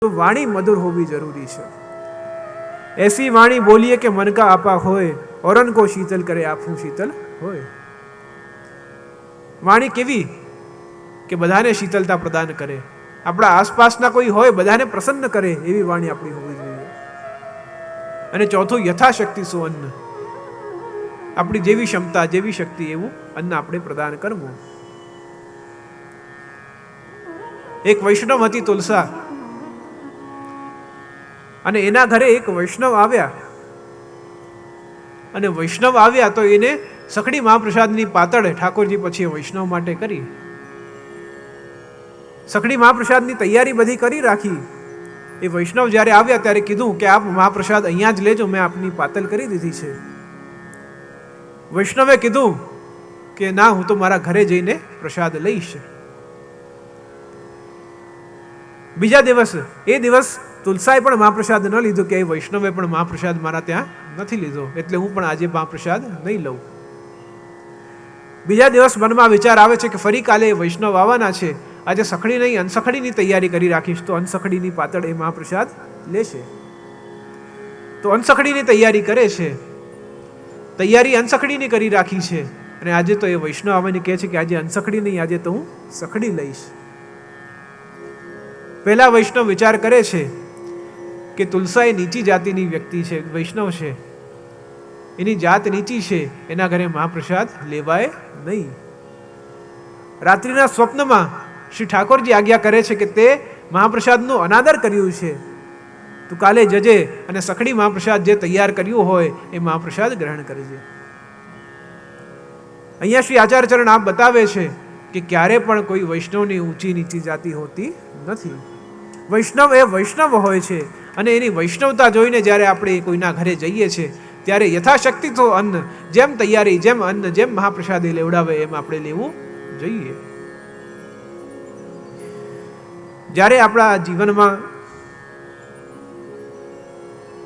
तो वाणी मधुर होवी जरूरी है। ऐसी वाणी बोलिए कि मन का आपा होए, औरन को शीतल करे आपू शीतल होए। वाणी केवी કે બધાને શીતલતા પ્રદાન કરે, આપણા આસપાસના કોઈ હોય બધાને પ્રસન્ન કરે એવી વાણી આપણી હોવી જોઈએ. અને ચોથું, યથાશક્તિ સો અન્ન, આપણી જેવી ક્ષમતા જેવી શક્તિ એવું અન્ન આપણે પ્રદાન કરવું. એક વૈષ્ણવ હતી તુલસા, અને એના ઘરે એક વૈષ્ણવ આવ્યા, અને વૈષ્ણવ આવ્યા તો એને સખડી મહાપ્રસાદની પાતળ ઠાકોરજી પછી વૈષ્ણવ માટે કરી. સખડી મહાપ્રસાદની તૈયારી બધી કરી રાખી. એ વૈષ્ણવ જ્યારે આવ્યા ત્યારે કીધું કે આપ મહાપ્રસાદ અહીંયા જ લેજો, મેં આપની પાતલ કરી દીધી છે. વૈષ્ણવે કીધું કે ના, હું તો મારા ઘરે જઈને પ્રસાદ લઈશ. બીજા દિવસ, એ દિવસ તુલસાએ પણ મહાપ્રસાદ ન લીધો કે એ વૈષ્ણવે પણ મહાપ્રસાદ મારા ત્યાં નથી લીધો, એટલે હું પણ આજે મહાપ્રસાદ નહીં લઉં. બીજા દિવસ મનમાં વિચાર આવે છે કે ફરી કાલે વૈષ્ણવ આવવાના છે, આજે સખડી નહીં અનસખડીની તૈયારી કરી રાખીશ, તો અનસખડીની પાતળ એ મહાપ્રસાદ લેશે. તો અનસખડીની તૈયારી કરે છે, તૈયારી અનસખડીની કરી રાખી છે, અને આજે તો એ વૈષ્ણવ આવવાની કહે છે કે આજે અનસખડી નહીં, આજે તો હું સખડી લઈશ. પહેલા વૈષ્ણવ વિચાર કરે છે કે તુલસા એ નીચી જાતિની વ્યક્તિ છે, વૈષ્ણવ છે, એની જાત નીચી છે, એના ઘરે મહાપ્રસાદ લેવાય નહીં. રાત્રિના સ્વપ્નમાં શ્રી ઠાકોરજી આજ્ઞા કરે છે કે તે મહાપ્રસાદનું અનાદર કર્યું છે, તું કાલે જજે અને સખડી મહાપ્રસાદ જે તૈયાર કર્યું હોય એ મહાપ્રસાદ ગ્રહણ કરજે. અહીંયા શ્રી આચાર્યચરણ આપ બતાવે છે કે ક્યારે પણ કોઈ વૈષ્ણવની ઊંચી નીચી જાતિ હોતી નથી. વૈષ્ણવ એ વૈષ્ણવ હોય છે, અને એની વૈષ્ણવતા જોઈને જ્યારે આપણે કોઈના ઘરે જઈએ છીએ ત્યારે યથાશક્તિ તો અન્ન, જેમ તૈયારી, જેમ અન્ન, જેમ મહાપ્રસાદી લેવડાવે એમ આપણે લેવું જોઈએ. જ્યારે આપણા જીવનમાં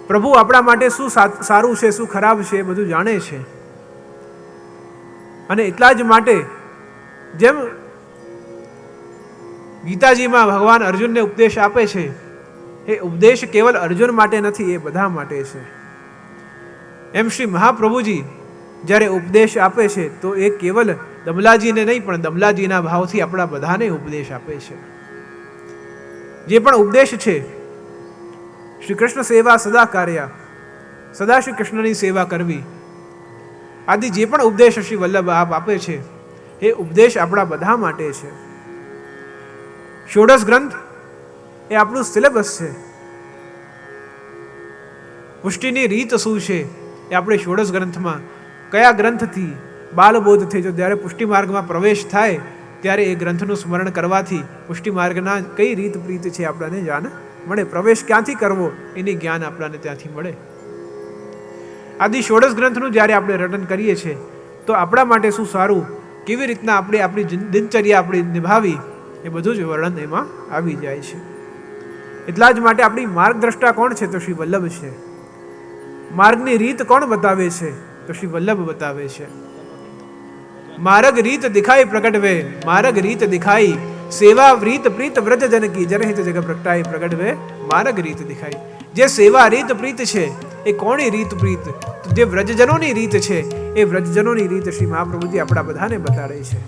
પ્રભુ આપણા માટે શું સારું છે, શું ખરાબ છે, એ બધું જાણે છે. અને એટલા જ માટે જેમ ગીતાજીમાં ભગવાન અર્જુનને ઉપદેશ આપે છે, એ ઉપદેશ કેવલ અર્જુન માટે નથી, એ બધા માટે છે. એમ શ્રી મહાપ્રભુજી જ્યારે ઉપદેશ આપે છે તો એ કેવલ દમલાજીને નહીં, પણ દમલાજીના ભાવથી આપણા બધાને ઉપદેશ આપે છે. જે પણ ઉપદેશ છે, શ્રી કૃષ્ણ સેવા સદા કાર્ય, સદા શ્રી કૃષ્ણની સેવા કરવી, આદિ જે પણ ઉપદેશ શ્રી વલ્લભ આપ આપે છે એ ઉપદેશ આપણા બધા માટે છે. ષોડશ ગ્રંથ એ આપણું સિલેબસ છે. પુષ્ટિની રીત શું છે એ આપણે ષોડશ ગ્રંથમાં, કયા ગ્રંથથી બાલબોધ થઈ, જો જ્યારે પુષ્ટિ માર્ગમાં પ્રવેશ થાય ત્યારે એ ગ્રંથનું સ્મરણ કરવાથી પુષ્ટિ માર્ગના કઈ રીત પ્રીત છે આપણને જાણ મળે. પ્રવેશ ક્યાંથી કરવો એની જ્ઞાન આપણને ત્યાંથી મળે. આદિ ષોડશ ગ્રંથનું જ્યારે આપણે રટન કરીએ છીએ તો આપણા માટે શું સારું, કેવી રીતના આપણે આપણી દિનચર્યા આપણી નિભાવી, એ બધું જ વર્ણન એમાં આવી જાય છે. એટલા જ માટે આપણી માર્ગદ્રષ્ટા કોણ છે? તો શ્રી વલ્લભ છે. માર્ગની રીત કોણ બતાવે છે? તો શ્રી વલ્લભ બતાવે છે. માર્ગ રીત દિખાઈ પ્રગટવે, માર્ગ રીત દિખાઈ, સેવા રીત પ્રીત વ્રજ જન કી, જનહિત જગ પ્રગટાઈ પ્રગટવે, માર્ગ રીત દિખાઈ. જે સેવા રીત પ્રીત છે એ કોની રીત પ્રીત? જે વ્રજજનોની રીત છે એ વ્રજજનોની રીત શ્રી મહાપ્રભુજી આપણા બધાને બતાડે છે.